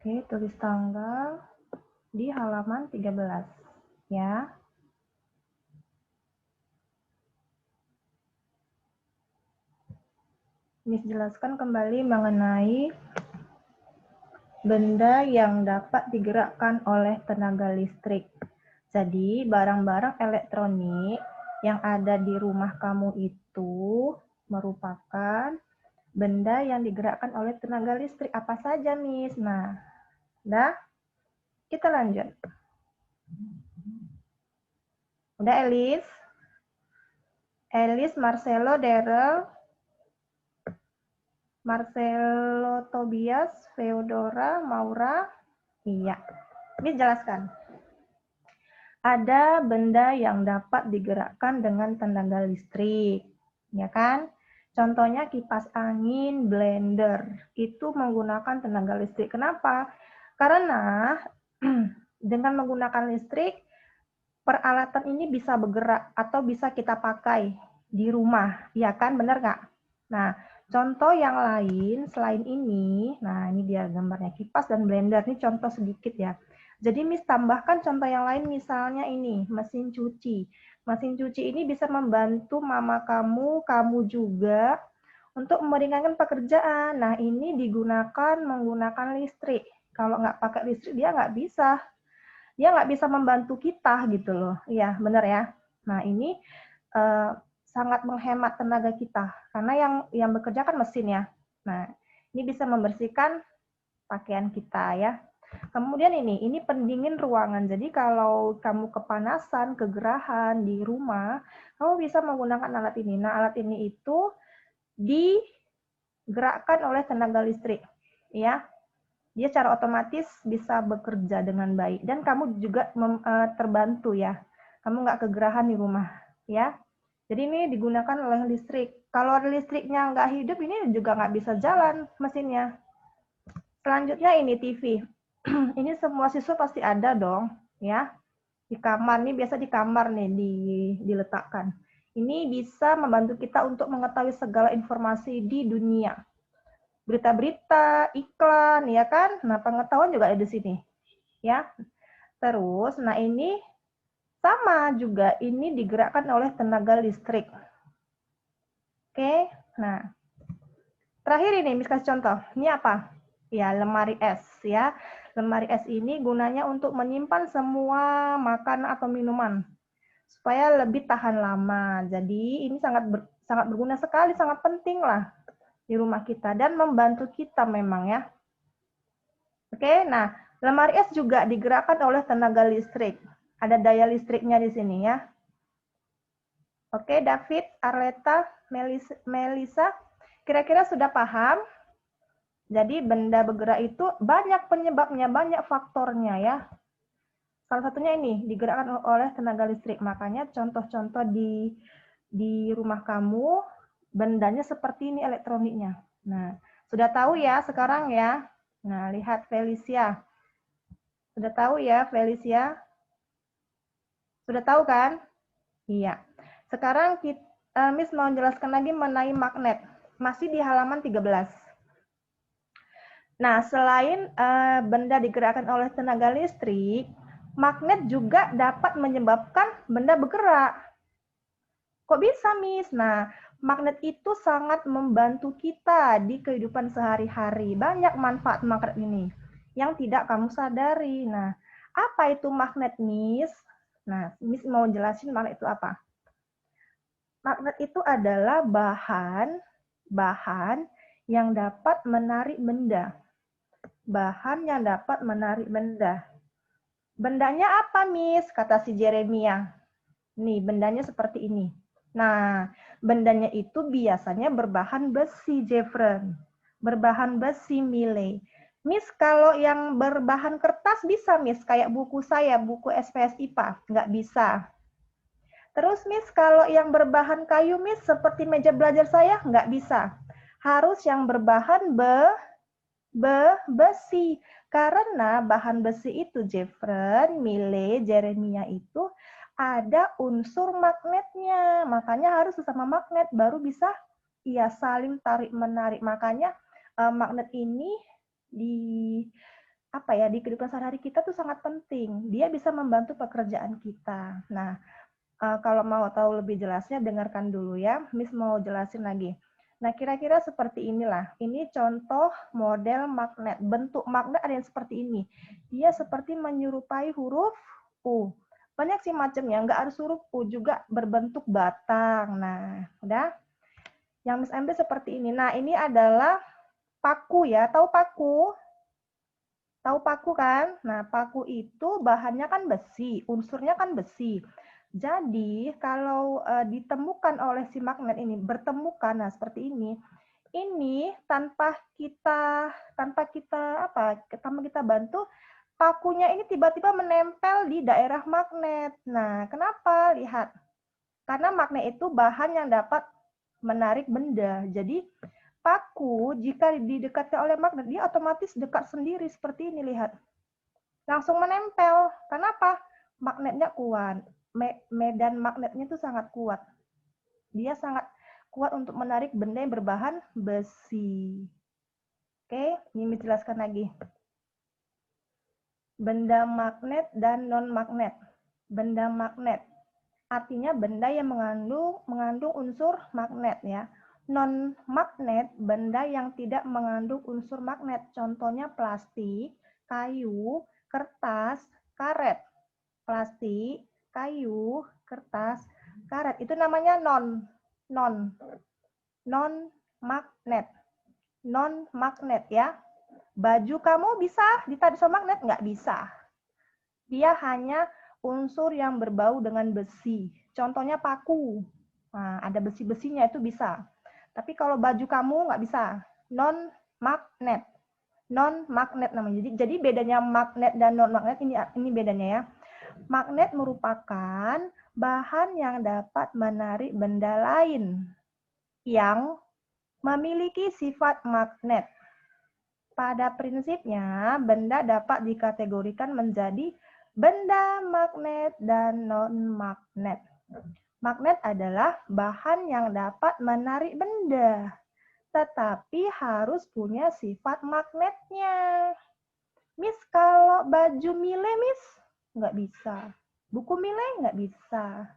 Oke, tulis tanggal di halaman 13 ya. Miss jelaskan kembali mengenai benda yang dapat digerakkan oleh tenaga listrik. Jadi, barang-barang elektronik yang ada di rumah kamu itu merupakan benda yang digerakkan oleh tenaga listrik. Apa saja, Miss? Nah, dah, kita lanjut. Udah, Elis? Elis, Marcelo, Daryl, Marcelo, Tobias, Feodora, Maura. Iya. Miss jelaskan. Ada benda yang dapat digerakkan dengan tenaga listrik, ya kan? Contohnya kipas angin, blender, itu menggunakan tenaga listrik. Kenapa? Karena dengan menggunakan listrik, peralatan ini bisa bergerak atau bisa kita pakai di rumah, ya kan? Benar nggak? Nah, contoh yang lain selain ini, nah ini dia gambarnya kipas dan blender. Ini contoh sedikit ya. Jadi Miss tambahkan contoh yang lain, misalnya ini mesin cuci. Mesin cuci ini bisa membantu mama kamu, kamu juga untuk meringankan pekerjaan. Nah ini digunakan menggunakan listrik. Kalau nggak pakai listrik dia nggak bisa membantu kita gitu loh. Iya benar ya. Nah ini sangat menghemat tenaga kita karena yang bekerja kan mesin ya. Nah ini bisa membersihkan pakaian kita ya. Kemudian ini pendingin ruangan. Jadi kalau kamu kepanasan, kegerahan di rumah, kamu bisa menggunakan alat ini. Nah, alat ini itu digerakkan oleh tenaga listrik, ya. Dia secara otomatis bisa bekerja dengan baik dan kamu juga terbantu ya. Kamu nggak kegerahan di rumah, ya. Jadi ini digunakan oleh listrik. Kalau listriknya nggak hidup, ini juga nggak bisa jalan mesinnya. Selanjutnya ini TV. Ini semua siswa pasti ada dong, ya. Di kamar nih, biasa di kamar nih diletakkan. Ini bisa membantu kita untuk mengetahui segala informasi di dunia. Berita-berita, iklan, ya kan? Nah, pengetahuan juga ada di sini, ya. Terus, nah ini sama juga, ini digerakkan oleh tenaga listrik. Oke, nah terakhir ini, Miss kasih contoh. Ini apa? Ya, lemari es ya. Lemari es ini gunanya untuk menyimpan semua makanan atau minuman supaya lebih tahan lama. Jadi ini sangat berguna sekali, sangat penting lah di rumah kita dan membantu kita memang ya. Oke, nah lemari es juga digerakkan oleh tenaga listrik. Ada daya listriknya di sini ya. Oke, David, Arleta, Melisa, kira-kira sudah paham? Jadi benda bergerak itu banyak penyebabnya, banyak faktornya ya. Salah satunya ini digerakkan oleh tenaga listrik. Makanya contoh-contoh di rumah kamu bendanya seperti ini elektroniknya. Nah, sudah tahu ya sekarang ya. Nah, lihat Felicia. Sudah tahu ya Felicia? Sudah tahu kan? Iya. Sekarang Miss mau jelaskan lagi mengenai magnet. Masih di halaman 13. Nah, selain benda digerakkan oleh tenaga listrik, magnet juga dapat menyebabkan benda bergerak. Kok bisa, Miss? Nah, magnet itu sangat membantu kita di kehidupan sehari-hari. Banyak manfaat magnet ini yang tidak kamu sadari. Nah, apa itu magnet, Miss? Nah, Miss mau jelasin magnet itu apa? Magnet itu adalah bahan yang dapat menarik benda. Bahan yang dapat menarik benda. Bendanya apa, Miss? Kata si Jeremia. Nih, bendanya seperti ini. Nah, bendanya itu biasanya berbahan besi, Jeffren. Berbahan besi, Mile. Miss, kalau yang berbahan kertas bisa, Miss. Kayak buku saya, buku SPS IPA. Nggak bisa. Terus, Miss, kalau yang berbahan kayu, Miss, seperti meja belajar saya, nggak bisa. Harus yang berbahan besi. Karena bahan besi itu, Jeffren, Mile, Jeremia itu ada unsur magnetnya. Makanya harus sesama magnet, baru bisa saling tarik-menarik. Makanya magnet ini apa ya, di kehidupan sehari-hari kita tuh sangat penting. Dia bisa membantu pekerjaan kita. Nah, kalau mau tahu lebih jelasnya, dengarkan dulu ya. Miss mau jelasin lagi. Nah, kira-kira seperti inilah. Ini contoh model magnet. Bentuk magnet ada yang seperti ini. Dia seperti menyerupai huruf U. Banyak sih macamnya, nggak harus huruf U, juga berbentuk batang. Nah, udah. Yang Miss ambil seperti ini. Nah, ini adalah paku ya. Tahu paku? Tahu paku kan? Nah, paku itu bahannya kan besi, unsurnya kan besi. Jadi, kalau ditemukan oleh si magnet ini, bertemukan, nah seperti ini tanpa kita bantu, pakunya ini tiba-tiba menempel di daerah magnet. Nah, kenapa? Lihat. Karena magnet itu bahan yang dapat menarik benda. Jadi, paku jika didekatkan oleh magnet, dia otomatis dekat sendiri seperti ini, lihat. Langsung menempel. Kenapa? Magnetnya kuat. Medan magnetnya itu sangat kuat. Dia sangat kuat untuk menarik benda yang berbahan besi. Oke, ini jelaskan lagi. Benda magnet dan non-magnet. Benda magnet artinya benda yang mengandung unsur magnet ya. Non-magnet, benda yang tidak mengandung unsur magnet. Contohnya plastik, kayu, kertas, karet. Plastik, kayu, kertas, karet. Itu namanya non-magnet. Non-magnet ya. Baju kamu bisa ditarik sama magnet? Nggak bisa. Dia hanya unsur yang berbau dengan besi. Contohnya paku. Nah, ada besi-besinya itu bisa. Tapi kalau baju kamu nggak bisa. Non-magnet. Non-magnet namanya. Jadi bedanya magnet dan non-magnet ini bedanya ya. Magnet merupakan bahan yang dapat menarik benda lain yang memiliki sifat magnet. Pada prinsipnya, benda dapat dikategorikan menjadi benda magnet dan non-magnet. Magnet adalah bahan yang dapat menarik benda, tetapi harus punya sifat magnetnya. Miss, kalau baju Mile, Miss, nggak bisa. Buku Mile, nggak bisa.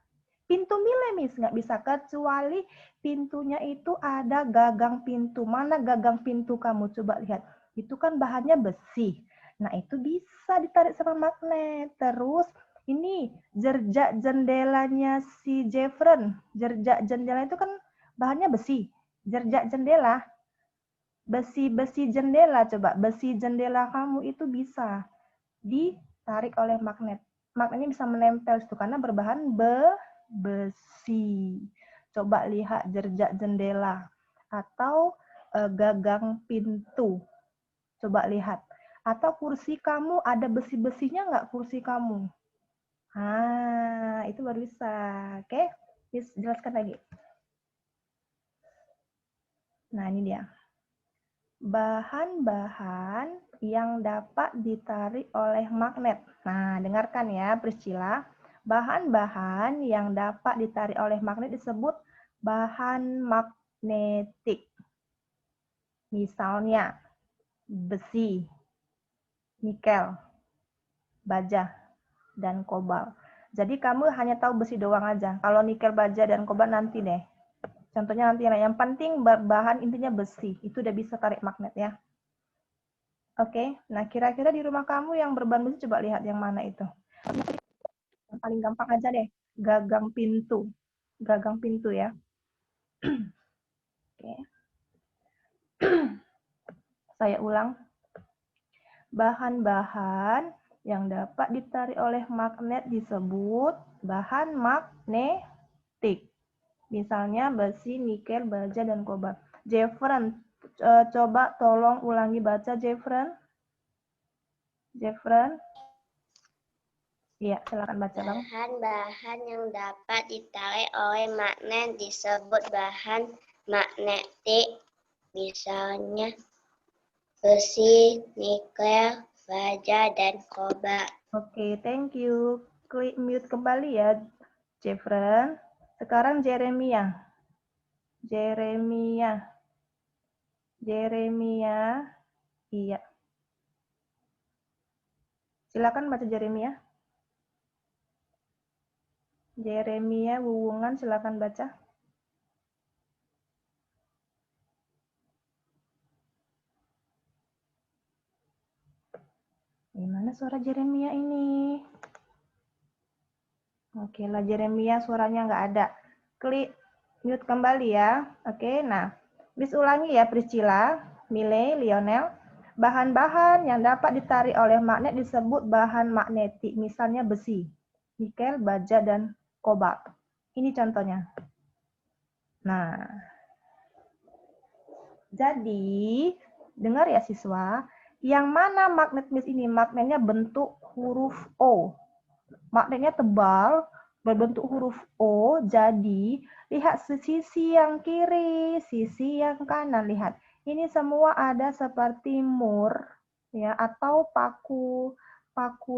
Pintu Mile, Miss, nggak bisa. Kecuali pintunya itu ada gagang pintu. Mana gagang pintu kamu? Coba lihat. Itu kan bahannya besi. Nah, itu bisa ditarik sama magnet. Terus, ini jerjak jendelanya si Jeffren. Jerjak jendela itu kan bahannya besi. Jerjak jendela. Besi-besi jendela, coba. Besi jendela kamu itu bisa ditarik oleh magnet. Magnetnya bisa menempel itu karena berbahan besi. Coba lihat jerjak jendela atau gagang pintu. Coba lihat. Atau kursi kamu ada besi-besinya nggak kursi kamu? Itu baru bisa. Oke, jelaskan lagi. Nah, ini dia. Bahan-bahan yang dapat ditarik oleh magnet. Nah, dengarkan ya Priscilla. Bahan-bahan yang dapat ditarik oleh magnet disebut bahan magnetik. Misalnya besi, nikel, baja, dan kobalt. Jadi kamu hanya tahu besi doang aja. Kalau nikel, baja, dan kobalt nanti deh. Contohnya nanti yang penting bahan intinya besi. Itu udah bisa tarik magnet ya. Oke, nah kira-kira di rumah kamu yang berbahan besi coba lihat yang mana itu. Yang paling gampang aja deh, gagang pintu. Gagang pintu ya. Oke. Saya ulang. Bahan-bahan yang dapat ditarik oleh magnet disebut bahan magnetik. Misalnya besi, nikel, baja, dan kobalt. Jeffren, coba tolong ulangi baca Jeffren. Jeffren. Iya, silakan baca Bang. Bahan-bahan yang dapat ditarik oleh magnet disebut bahan magnetik. Misalnya besi, nikel, baja, dan kobalt. Oke, thank you. Klik mute kembali ya, Jeffren. Sekarang Jeremia. Jeremia. Iya. Silakan baca Jeremia. Jeremia Wuwungan, silakan baca. Gimana suara Jeremia ini? Oke lah, Jeremia suaranya nggak ada. Klik mute kembali ya. Oke, nah. Bis ulangi ya Priscilla, Mile, Lionel. Bahan-bahan yang dapat ditarik oleh magnet disebut bahan magnetik, misalnya besi, nikel, baja, dan kobalt. Ini contohnya. Nah, jadi dengar ya siswa, yang mana magnet bis ini? Magnetnya bentuk huruf O. Magnetnya tebal, berbentuk huruf O, jadi lihat sisi yang kiri, sisi yang kanan, lihat. Ini semua ada seperti mur, ya, atau paku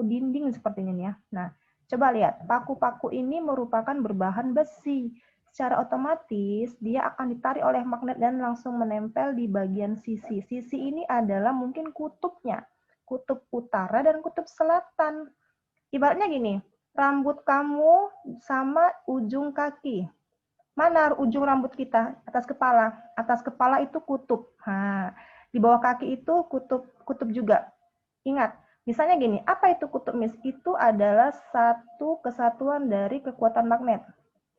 dinding seperti ini ya. Nah, coba lihat, paku-paku ini merupakan berbahan besi. Secara otomatis, dia akan ditarik oleh magnet dan langsung menempel di bagian sisi. Sisi ini adalah mungkin kutubnya, kutub utara dan kutub selatan. Ibaratnya gini, rambut kamu sama ujung kaki. Mana ujung rambut kita? Atas kepala. Atas kepala itu kutub. Nah, di bawah kaki itu kutub juga. Ingat, misalnya gini, apa itu kutub, Miss? Itu adalah satu kesatuan dari kekuatan magnet.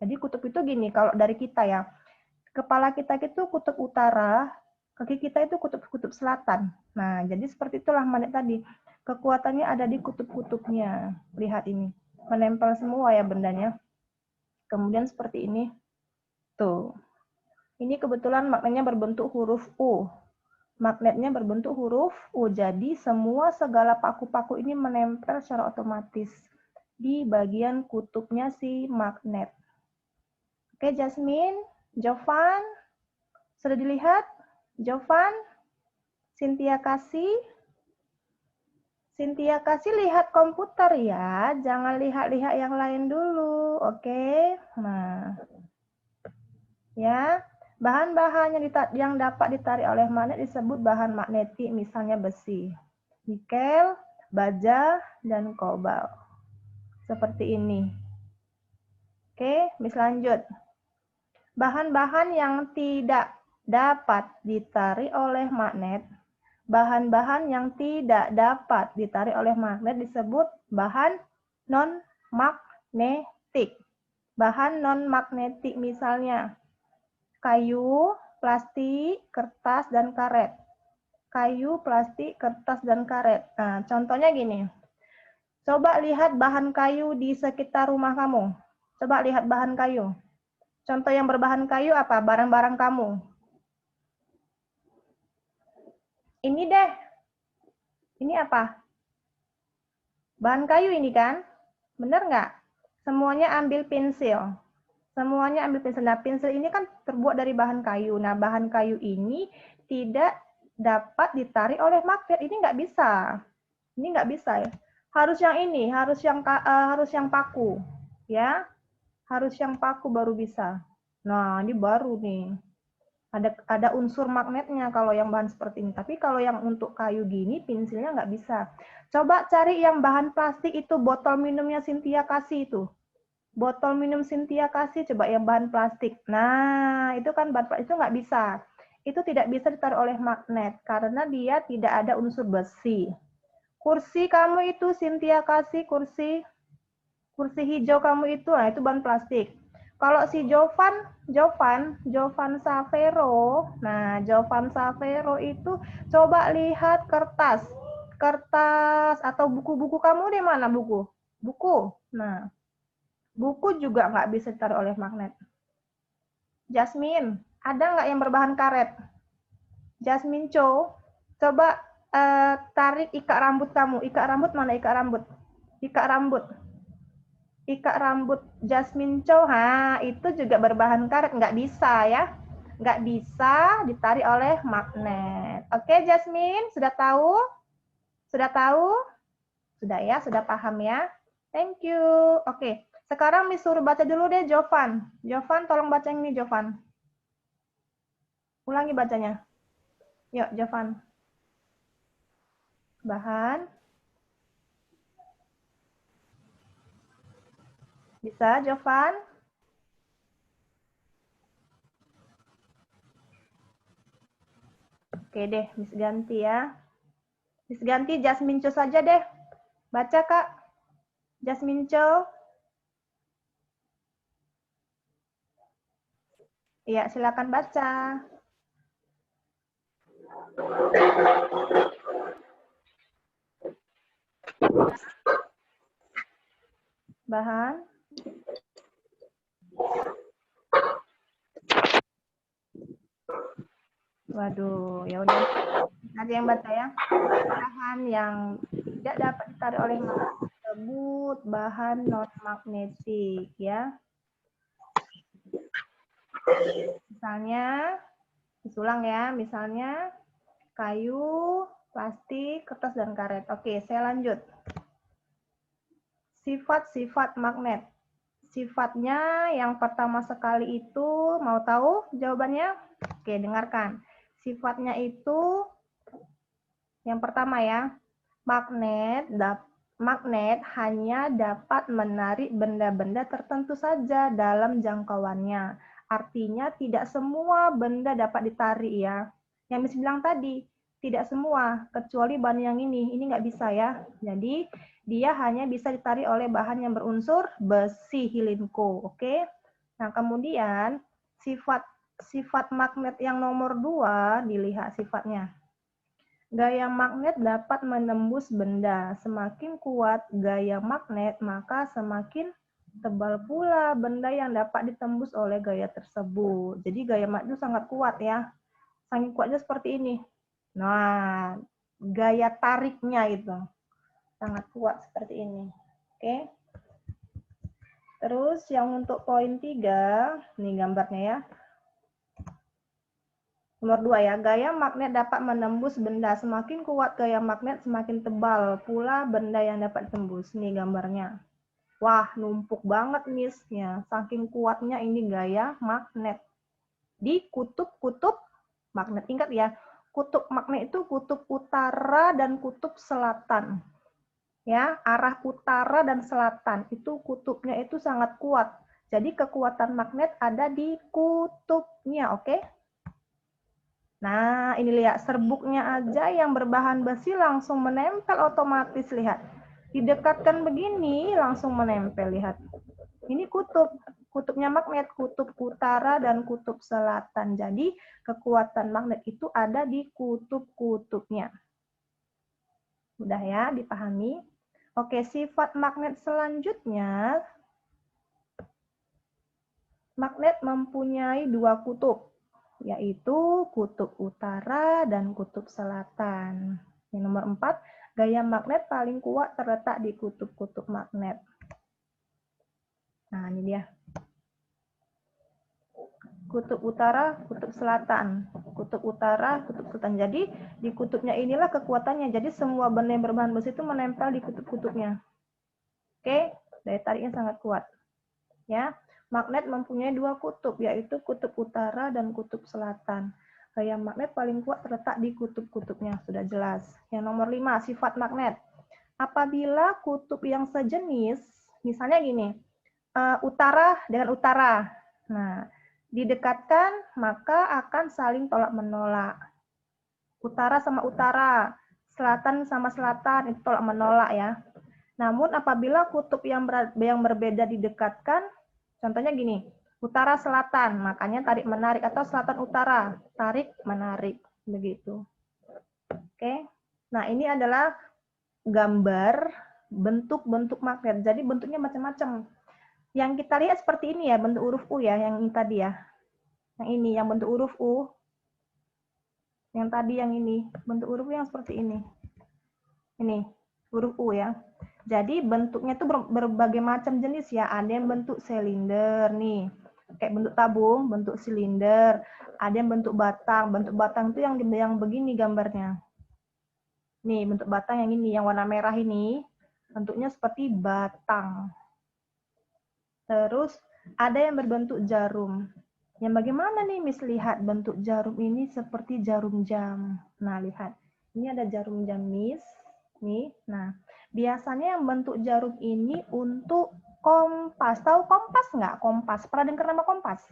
Jadi kutub itu gini, kalau dari kita ya, kepala kita itu kutub utara, kaki kita itu kutub selatan. Nah, jadi seperti itulah magnet tadi. Kekuatannya ada di kutub-kutubnya. Lihat ini. Menempel semua ya bendanya. Kemudian seperti ini. Tuh. Ini kebetulan magnetnya berbentuk huruf U. Magnetnya berbentuk huruf U. Jadi semua segala paku-paku ini menempel secara otomatis di bagian kutubnya si magnet. Oke, Jasmine, Jovan, sudah dilihat? Jovan, Cynthia kasih lihat komputer ya, jangan lihat-lihat yang lain dulu, oke? Nah, ya, bahan-bahan yang dapat ditarik oleh magnet disebut bahan magnetik, misalnya besi, nikel, baja, dan kobalt. Seperti ini. Oke, Miss lanjut. Bahan-bahan yang tidak dapat ditarik oleh magnet. Bahan-bahan yang tidak dapat ditarik oleh magnet disebut bahan non-magnetik. Bahan non-magnetik misalnya kayu, plastik, kertas, dan karet. Kayu, plastik, kertas, dan karet. Nah, contohnya gini. Coba lihat bahan kayu di sekitar rumah kamu. Coba lihat bahan kayu. Contoh yang berbahan kayu apa? Barang-barang kamu. Ini deh. Ini apa? Bahan kayu ini kan? Bener nggak? Semuanya ambil pensil. Semuanya ambil pensil. Nah, pensil ini kan terbuat dari bahan kayu. Nah, bahan kayu ini tidak dapat ditarik oleh magnet. Ini nggak bisa. Ini nggak bisa ya. Harus yang ini, harus yang paku. Ya, harus yang paku baru bisa. Nah, ini baru nih. Ada unsur magnetnya kalau yang bahan seperti ini. Tapi kalau yang untuk kayu gini, pensilnya nggak bisa. Coba cari yang bahan plastik itu, botol minumnya Cynthia kasih itu. Botol minum Cynthia kasih, coba yang bahan plastik. Nah, itu kan bahan plastik, itu nggak bisa. Itu tidak bisa ditarik oleh magnet, karena dia tidak ada unsur besi. Kursi kamu itu, Cynthia kasih kursi hijau kamu itu, nah itu bahan plastik. Kalau si Jovan Savero, nah Jovan Savero itu coba lihat kertas atau buku-buku kamu di mana buku? Nah, buku juga nggak bisa ditarik oleh magnet. Jasmine, ada nggak yang berbahan karet? Jasmine Cho, coba tarik ikat rambut kamu. Ikat rambut mana ikat rambut? Ikat rambut Jasmine Chow, itu juga berbahan karet, nggak bisa ya, nggak bisa ditarik oleh magnet. Oke, Jasmine, sudah tahu? Sudah tahu? Sudah ya, sudah paham ya? Thank you. Oke, sekarang Miss suruh baca dulu deh Jovan. Jovan, tolong baca ini Jovan. Ulangi bacanya. Yuk, Jovan. Bahan Bisa, Jovan? Oke deh, Miss ganti ya. Miss ganti Jasmine Cho saja deh. Baca, Kak. Jasmine Cho. Iya, silakan baca. Bahan. Waduh, ya udah. Ada yang baca ya. Bahan yang tidak dapat ditarik oleh magnet tersebut bahan non magnetik ya. Misalnya, disulang ya. Misalnya kayu, plastik, kertas dan karet. Oke, saya lanjut. Sifat-sifat magnet. Sifatnya yang pertama sekali itu, mau tahu jawabannya? Oke, dengarkan. Sifatnya itu, yang pertama ya, magnet hanya dapat menarik benda-benda tertentu saja dalam jangkauannya. Artinya tidak semua benda dapat ditarik ya. Yang Miss bilang tadi, tidak semua, kecuali bahan yang ini nggak bisa ya. Jadi dia hanya bisa ditarik oleh bahan yang berunsur besi hilinko. Oke. Nah, kemudian sifat magnet yang nomor 2, dilihat sifatnya. Gaya magnet dapat menembus benda. Semakin kuat gaya magnet, maka semakin tebal pula benda yang dapat ditembus oleh gaya tersebut. Jadi gaya magnet itu sangat kuat ya. Saking kuatnya seperti ini. Nah, gaya tariknya itu sangat kuat seperti ini. Oke. Terus yang untuk poin 3, ini gambarnya ya. Nomor 2 ya, gaya magnet dapat menembus benda. Semakin kuat gaya magnet, semakin tebal pula benda yang dapat ditembus. Ini gambarnya. Wah, numpuk banget Miss-nya. Saking kuatnya ini gaya magnet. Di kutub-kutub magnet. Ingat ya, kutub magnet itu kutub utara dan kutub selatan. Ya, arah utara dan selatan itu kutubnya itu sangat kuat. Jadi kekuatan magnet ada di kutubnya, oke? Nah, ini lihat serbuknya aja yang berbahan besi langsung menempel otomatis, lihat. Didekatkan begini langsung menempel, lihat. Ini kutubnya magnet, kutub utara dan kutub selatan. Jadi kekuatan magnet itu ada di kutub-kutubnya. Udah ya, dipahami? Oke, sifat magnet selanjutnya, magnet mempunyai 2 kutub, yaitu kutub utara dan kutub selatan. Yang nomor 4, gaya magnet paling kuat terletak di kutub-kutub magnet. Nah, ini dia. Kutub utara, kutub selatan. Kutub utara, kutub selatan. Jadi, di kutubnya inilah kekuatannya. Jadi, semua benda yang berbahan besi itu menempel di kutub-kutubnya. Oke, daya tariknya sangat kuat. Ya, magnet mempunyai 2 kutub, yaitu kutub utara dan kutub selatan. Gaya magnet paling kuat terletak di kutub-kutubnya, sudah jelas. Yang nomor 5, sifat magnet. Apabila kutub yang sejenis, misalnya gini, utara dengan utara, nah, didekatkan, maka akan saling tolak-menolak. Utara sama utara, selatan sama selatan, itu tolak-menolak ya. Namun apabila kutub yang berbeda didekatkan, contohnya gini, utara selatan, makanya tarik menarik, atau selatan utara, tarik menarik, begitu. Oke. Nah, ini adalah gambar bentuk-bentuk magnet. Jadi bentuknya macam-macam. Yang kita lihat seperti ini ya, bentuk huruf U ya, yang ini tadi ya. Yang ini yang bentuk huruf U. Yang tadi yang ini, bentuk huruf U yang seperti ini. Ini, huruf U ya. Jadi bentuknya itu berbagai macam jenis ya. Ada yang bentuk silinder nih, kayak bentuk tabung, bentuk silinder. Ada yang bentuk batang. Bentuk batang itu yang begini gambarnya. Nih bentuk batang yang ini, yang warna merah ini, bentuknya seperti batang. Terus ada yang berbentuk jarum. Yang bagaimana nih Miss lihat bentuk jarum ini seperti jarum jam. Nah lihat, ini ada jarum jam Miss. Nih, nah biasanya yang bentuk jarum ini untuk kompas. Tahu kompas nggak? Kompas. Pernah dengar nama kompas?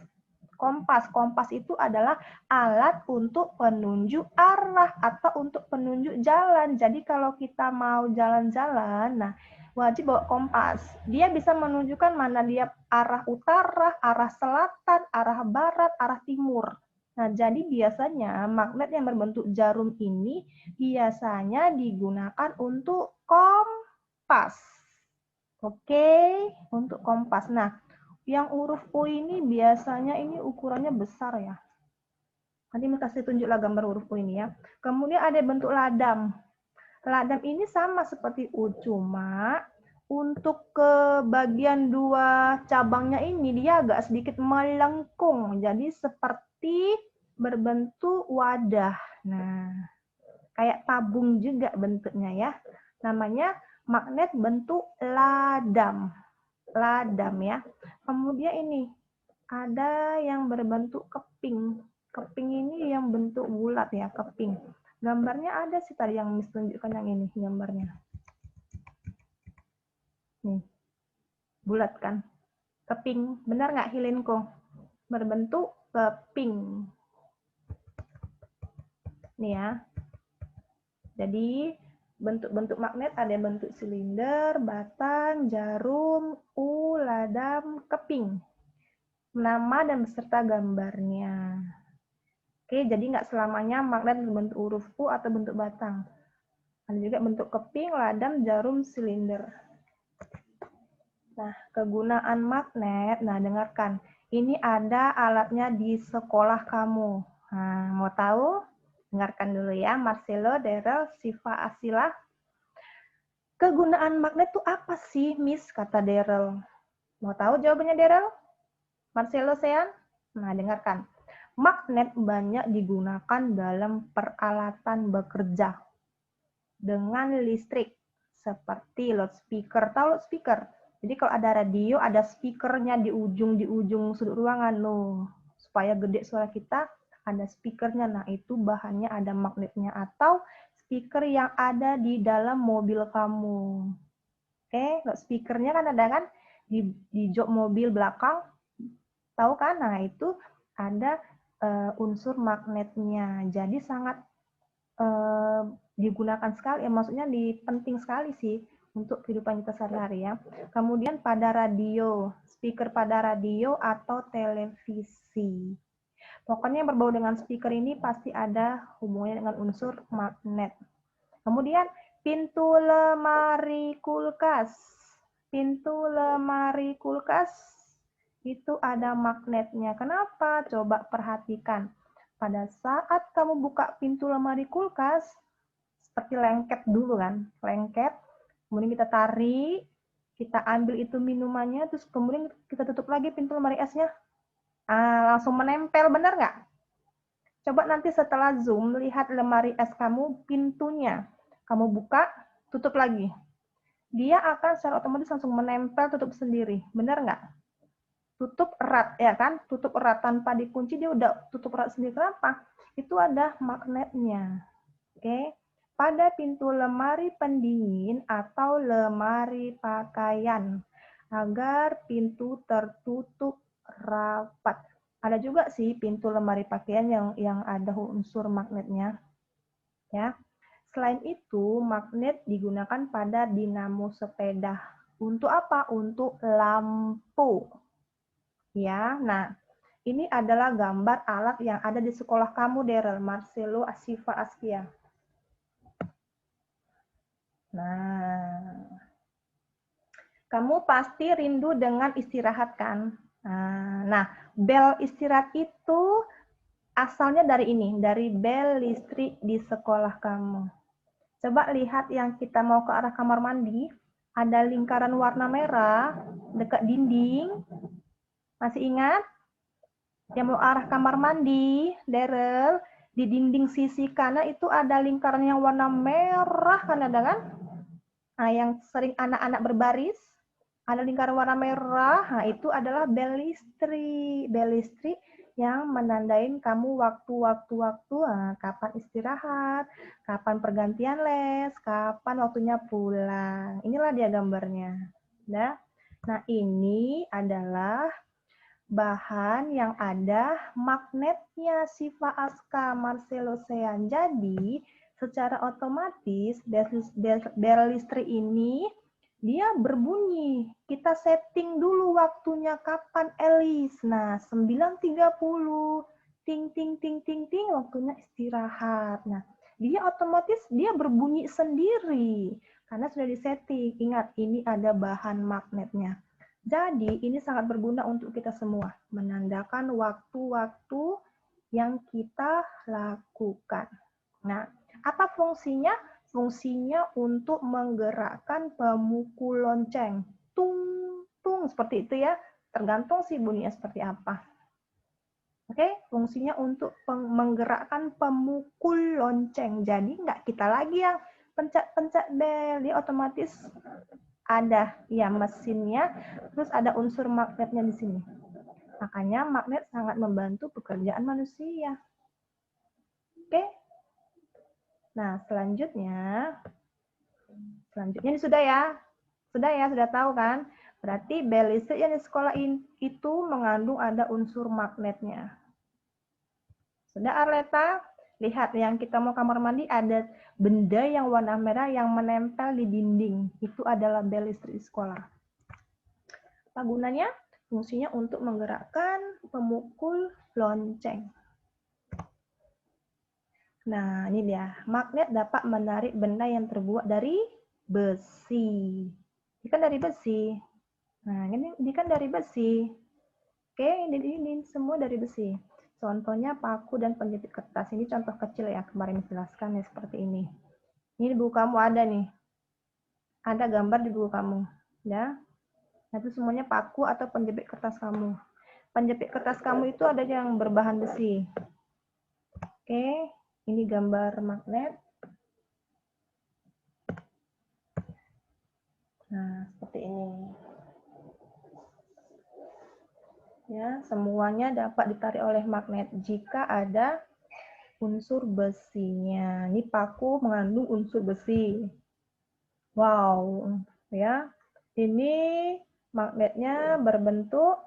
Kompas. Kompas itu adalah alat untuk penunjuk arah atau untuk penunjuk jalan. Jadi kalau kita mau jalan-jalan, nah wajib bawa kompas. Dia bisa menunjukkan mana dia arah utara, arah selatan, arah barat, arah timur. Nah, jadi biasanya magnet yang berbentuk jarum ini biasanya digunakan untuk kompas. Oke, untuk kompas. Nah, yang huruf U ini biasanya ini ukurannya besar ya. Nanti kasih tunjuklah gambar huruf U ini ya. Kemudian ada bentuk ladam. Ladam ini sama seperti U, cuma untuk ke bagian dua cabangnya ini dia agak sedikit melengkung. Jadi seperti berbentuk wadah. Nah, kayak tabung juga bentuknya ya. Namanya magnet bentuk ladam. Ladam ya. Kemudian ini ada yang berbentuk keping. Keping ini yang bentuk bulat ya, keping. Gambarnya ada sih tadi yang Miss tunjukkan yang ini gambarnya. Nih, bulat kan? Keping. Benar nggak Hilenko? Berbentuk keping. Nih ya. Jadi bentuk-bentuk magnet ada bentuk silinder, batang, jarum, ladam, keping. Nama dan beserta gambarnya. Oke, jadi nggak selamanya magnet berbentuk huruf U atau bentuk batang. Ada juga bentuk keping, ladam, jarum, silinder. Nah, kegunaan magnet, nah dengarkan. Ini ada alatnya di sekolah kamu. Nah, mau tahu? Dengarkan dulu ya, Marcelo, Daryl, Siva, Asila. Kegunaan magnet itu apa sih, Miss? Kata Daryl. Mau tahu jawabannya Daryl? Marcelo, Sean? Nah, dengarkan. Magnet banyak digunakan dalam peralatan bekerja dengan listrik, seperti loudspeaker. Tahu loudspeaker? Jadi kalau ada radio, ada speakernya di ujung sudut ruangan loh. Supaya gede suara kita, ada speakernya. Nah, itu bahannya ada magnetnya atau speaker yang ada di dalam mobil kamu. Oke, loudspeakernya kan ada kan di jok mobil belakang. Tahu kan? Nah, itu ada unsur magnetnya. Jadi sangat digunakan sekali, maksudnya penting sekali sih untuk kehidupan kita sehari-hari ya. Kemudian pada radio, speaker pada radio atau televisi. Pokoknya yang berbau dengan speaker ini pasti ada hubungannya dengan unsur magnet. Kemudian pintu lemari kulkas. Pintu lemari kulkas itu ada magnetnya. Kenapa? Coba perhatikan. Pada saat kamu buka pintu lemari kulkas, seperti lengket dulu kan, lengket, kemudian kita tarik, kita ambil itu minumannya, terus kemudian kita tutup lagi pintu lemari esnya. Langsung menempel, benar nggak? Coba nanti setelah Zoom, lihat lemari es kamu, pintunya. Kamu buka, tutup lagi. Dia akan secara otomatis langsung menempel, tutup sendiri. Benar nggak? Tutup erat ya kan, tutup erat tanpa dikunci dia udah tutup erat sendiri. Kenapa? Itu ada magnetnya. Oke, pada pintu lemari pendingin atau lemari pakaian agar pintu tertutup rapat. Ada juga sih pintu lemari pakaian yang ada unsur magnetnya. Ya. Selain itu, magnet digunakan pada dinamo sepeda. Untuk apa? Untuk lampu. Ya, nah ini adalah gambar alat yang ada di sekolah kamu, Daryl, Marcelo, Asifa, Askia. Nah, kamu pasti rindu dengan istirahat kan? Nah, bel istirahat itu asalnya dari ini, dari bel listrik di sekolah kamu. Coba lihat yang kita mau ke arah kamar mandi, ada lingkaran warna merah dekat dinding. Masih ingat? Yang mau arah kamar mandi, Daryl, di dinding sisi kanan itu ada lingkaran yang warna merah kan ada kan? Nah, yang sering anak-anak berbaris, ada lingkaran warna merah, nah itu adalah bel listrik. Bel listrik yang menandain kamu waktu-waktu kapan istirahat, kapan pergantian les, kapan waktunya pulang. Inilah dia gambarnya. Nah, Nah, ini adalah bahan yang ada magnetnya Siva Aska Marcelo Sean. Jadi, secara otomatis bel listrik ini dia berbunyi. Kita setting dulu waktunya kapan, Elis. Nah, 9.30. Ting ting ting ting ting, waktunya istirahat. Nah, dia otomatis dia berbunyi sendiri karena sudah disetting. Ingat, ini ada bahan magnetnya. Jadi, ini sangat berguna untuk kita semua, menandakan waktu-waktu yang kita lakukan. Nah, apa fungsinya? Fungsinya untuk menggerakkan pemukul lonceng. Tung, tung, seperti itu ya. Tergantung sih bunyinya seperti apa. Oke, fungsinya untuk menggerakkan pemukul lonceng. Jadi, nggak kita lagi yang pencet-pencet bel, dia otomatis ada ya mesinnya, terus ada unsur magnetnya di sini. Makanya magnet sangat membantu pekerjaan manusia. Oke. Nah, selanjutnya ini sudah ya. Sudah tahu kan? Berarti bel listrik yang di sekolah itu mengandung ada unsur magnetnya. Sudah, Arleta? Lihat, yang kita mau kamar mandi ada benda yang warna merah yang menempel di dinding. Itu adalah bel listrik di sekolah. Apa gunanya? Fungsinya untuk menggerakkan pemukul lonceng. Nah, ini dia. Magnet dapat menarik benda yang terbuat dari besi. Ini kan dari besi. Nah, ini kan dari besi. Oke, ini semua dari besi. Contohnya paku dan penjepit kertas. Ini contoh kecil ya, kemarin dijelaskan ya seperti ini. Ini di buku kamu ada nih. Ada gambar di buku kamu. Ya. Nah, itu semuanya paku atau penjepit kertas kamu. Penjepit kertas kamu itu ada yang berbahan besi. Oke, ini gambar magnet. Nah, seperti ini. Ya, semuanya dapat ditarik oleh magnet jika ada unsur besinya. Ini paku mengandung unsur besi. Wow, ya. Ini magnetnya berbentuk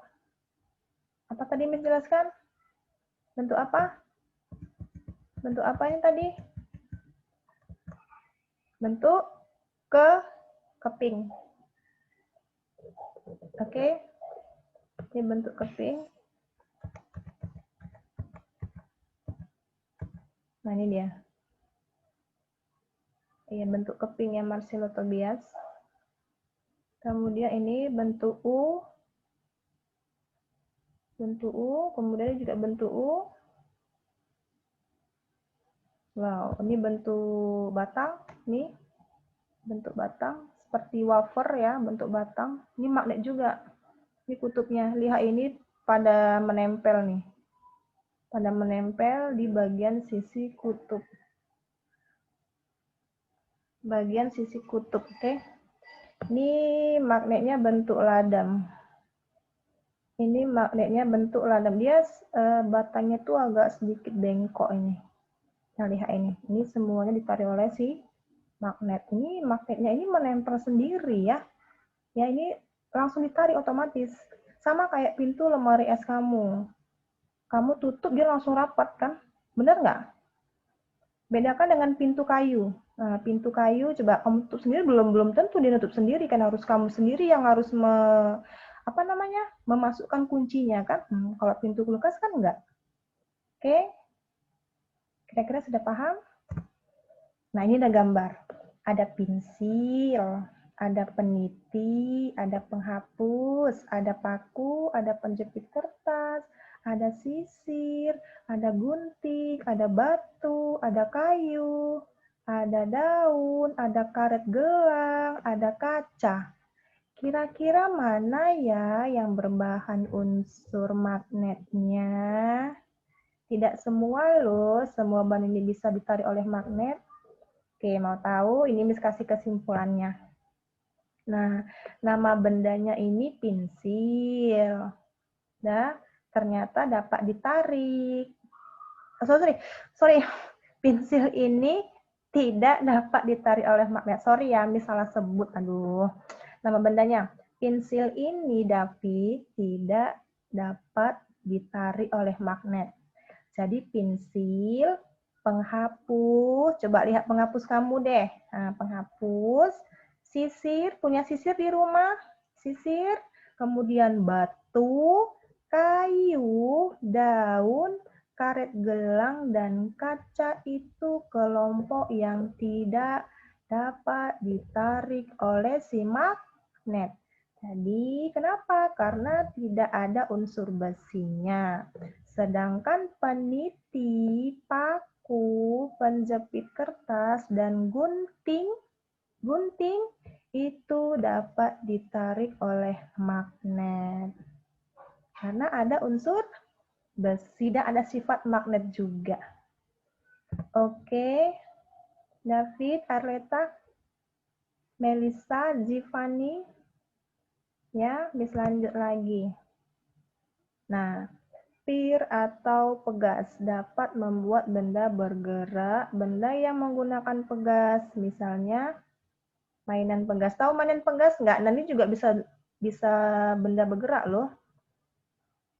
apa tadi Miss jelaskan? Bentuk apa? Bentuk apa ini tadi? Bentuk keping. Oke. Ini bentuk keping. Nah, ini dia. Iya, bentuk kepingnya Marcelo Tobias. Kemudian ini bentuk U. Bentuk U, kemudian juga bentuk U. Wow, ini bentuk batang. Nih, bentuk batang. Seperti wafer ya, bentuk batang. Ini magnet juga. Ini kutubnya. Lihat ini pada menempel nih. Pada menempel di bagian sisi kutub. Bagian sisi kutub, oke. Ini magnetnya bentuk ladam. Ini magnetnya bentuk ladam. Dia batangnya tuh agak sedikit bengkok ini. Nah, lihat ini. Ini semuanya ditarik oleh si magnet. Ini magnetnya ini menempel sendiri ya. Ya, ini langsung ditarik otomatis. Sama kayak pintu lemari es kamu. Kamu tutup, dia langsung rapat kan? Bener nggak? Bedakan dengan pintu kayu. Nah, pintu kayu coba kamu tutup sendiri, belum tentu dia tutup sendiri kan, harus kamu sendiri yang harus memasukkan kuncinya kan. Kalau pintu kulkas kan enggak. Oke? Kira-kira sudah paham? Nah, ini ada gambar. Ada pensil, ada peniti, ada penghapus, ada paku, ada penjepit kertas, ada sisir, ada gunting, ada batu, ada kayu, ada daun, ada karet gelang, ada kaca. Kira-kira mana ya yang berbahan unsur magnetnya? Tidak semua loh, semua bahan ini bisa ditarik oleh magnet. Oke, mau tahu? Ini Miss kasih kesimpulannya. Nah, nama bendanya ini pensil. Nah, ternyata dapat ditarik. Sorry. Pensil ini tidak dapat ditarik oleh magnet. Sorry ya, Miss salah sebut. Aduh. Nama bendanya Pensil ini, David, tidak dapat ditarik oleh magnet. Jadi pensil, penghapus, coba lihat penghapus kamu deh. Nah, penghapus, sisir, punya sisir di rumah? Sisir, kemudian batu, kayu, daun, karet gelang, dan kaca itu kelompok yang tidak dapat ditarik oleh si magnet. Jadi, kenapa? Karena tidak ada unsur besinya. Sedangkan peniti, paku, penjepit kertas, dan gunting itu dapat ditarik oleh magnet. Karena ada unsur besi dan ada sifat magnet juga. Oke, David, Arleta, Melissa, Zivani. Ya, bisa lanjut lagi. Nah, pir atau pegas dapat membuat benda bergerak. Benda yang menggunakan pegas, misalnya mainan pegas. Tahu mainan pegas nggak? Nanti juga bisa benda bergerak loh.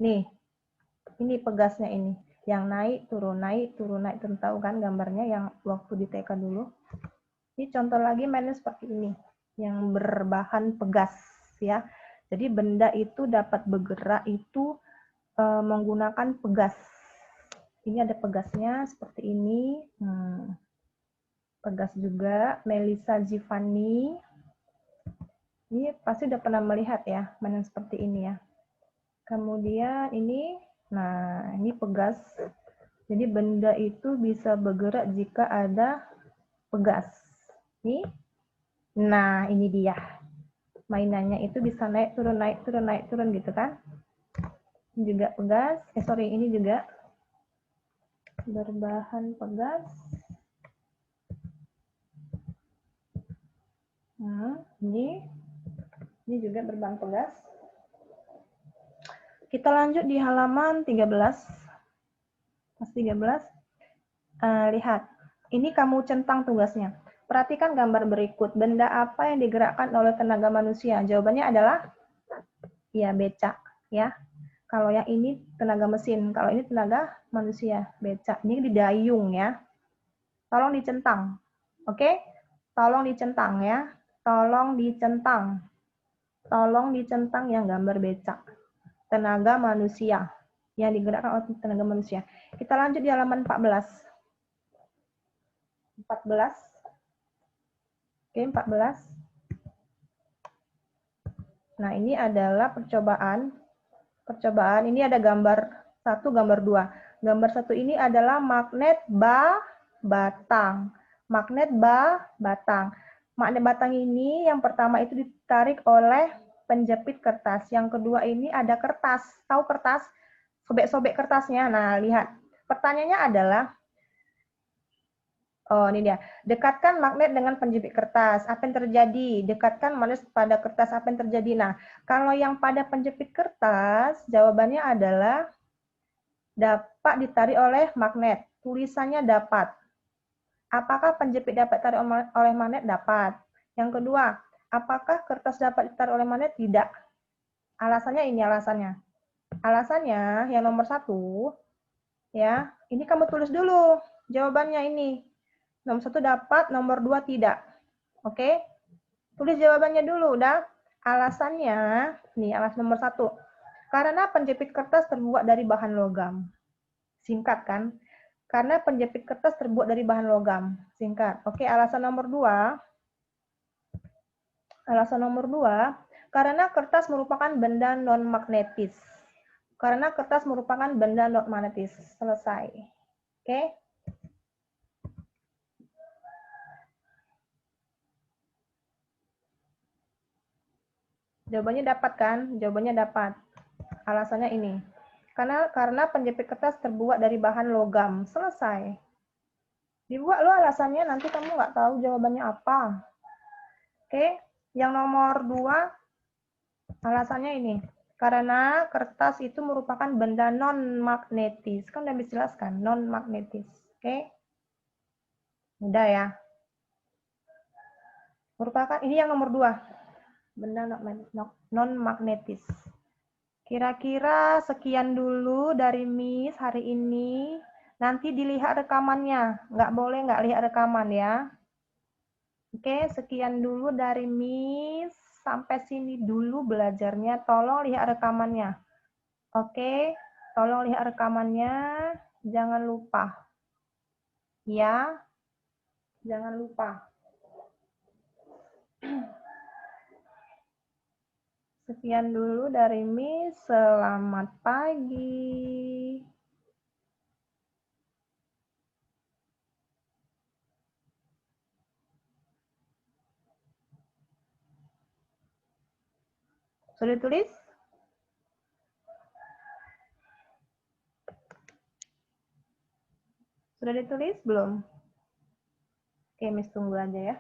Nih, ini pegasnya ini. Yang naik, turun, naik, turun, naik. Turun. Tahu kan gambarnya yang waktu di TK dulu? Ini contoh lagi mainan seperti ini. Yang berbahan pegas, ya. Jadi benda itu dapat bergerak itu menggunakan pegas. Ini ada pegasnya seperti ini. Pegas juga. Melissa Zivani. Ini pasti udah pernah melihat ya, mainan seperti ini ya. Kemudian ini, nah ini pegas. Jadi benda itu bisa bergerak jika ada pegas. Nih. Nah, ini dia. Mainannya itu bisa naik, turun, naik, turun, naik, turun gitu kan. Ini juga pegas. Ini juga berbahan pegas. Nah, ini juga berbahan pegas. Kita lanjut di halaman 13. Mas 13. Lihat. Ini kamu centang tugasnya. Perhatikan gambar berikut. Benda apa yang digerakkan oleh tenaga manusia? Jawabannya adalah ya becak, ya. Kalau yang ini tenaga mesin, kalau ini tenaga manusia, becak. Ini didayung ya. Tolong dicentang. Oke? Tolong dicentang ya. Tolong dicentang. Tolong dicentang yang gambar becak. Tenaga manusia. Yang digerakkan oleh tenaga manusia. Kita lanjut di halaman 14. 14. Oke, 14. Nah, ini adalah percobaan. Percobaan, ini ada gambar 1, gambar 2. Gambar 1 ini adalah magnet batang. Magnet batang. Magnet batang ini yang pertama itu ditarik oleh penjepit kertas. Yang kedua ini ada kertas. Tahu kertas? Sobek-sobek kertasnya. Nah, lihat. Pertanyaannya adalah, oh, ini dia. Dekatkan magnet dengan penjepit kertas. Apa yang terjadi? Dekatkan magnet pada kertas. Apa yang terjadi? Nah, kalau yang pada penjepit kertas, jawabannya adalah dapat ditarik oleh magnet. Tulisannya dapat. Apakah penjepit dapat ditarik oleh magnet? Dapat. Yang kedua, apakah kertas dapat ditarik oleh magnet? Tidak. Alasannya ini alasannya. Alasannya yang nomor 1, ya, ini kamu tulis dulu jawabannya ini. Nomor 1 dapat, nomor 2 tidak. Oke? Tulis jawabannya dulu, udah. Alasannya, nih alasan nomor 1. Karena penjepit kertas terbuat dari bahan logam. Singkat kan? Karena penjepit kertas terbuat dari bahan logam. Singkat. Oke, alasan nomor 2. Alasan nomor 2, karena kertas merupakan benda non-magnetis. Karena kertas merupakan benda non-magnetis. Selesai. Oke? Jawabannya dapat kan? Jawabannya dapat. Alasannya ini. Karena penjepit kertas terbuat dari bahan logam. Selesai. Dibuat lo alasannya, nanti kamu nggak tahu jawabannya apa. Oke? Yang nomor 2, alasannya ini. Karena kertas itu merupakan benda non-magnetis. Kan udah dijelaskan, non-magnetis. Oke? Udah ya. Merupakan, ini yang nomor 2. benda non-magnetis. Kira-kira sekian dulu dari Miss hari ini. Nanti dilihat rekamannya. Nggak boleh nggak lihat rekaman ya. Oke, sekian dulu dari Miss. Sampai sini dulu belajarnya. Tolong lihat rekamannya. Oke, tolong lihat rekamannya. Jangan lupa. Ya, jangan lupa. Sekian dulu dari Miss. Selamat pagi. Sudah ditulis? Sudah ditulis belum? Oke, Miss tunggu aja ya.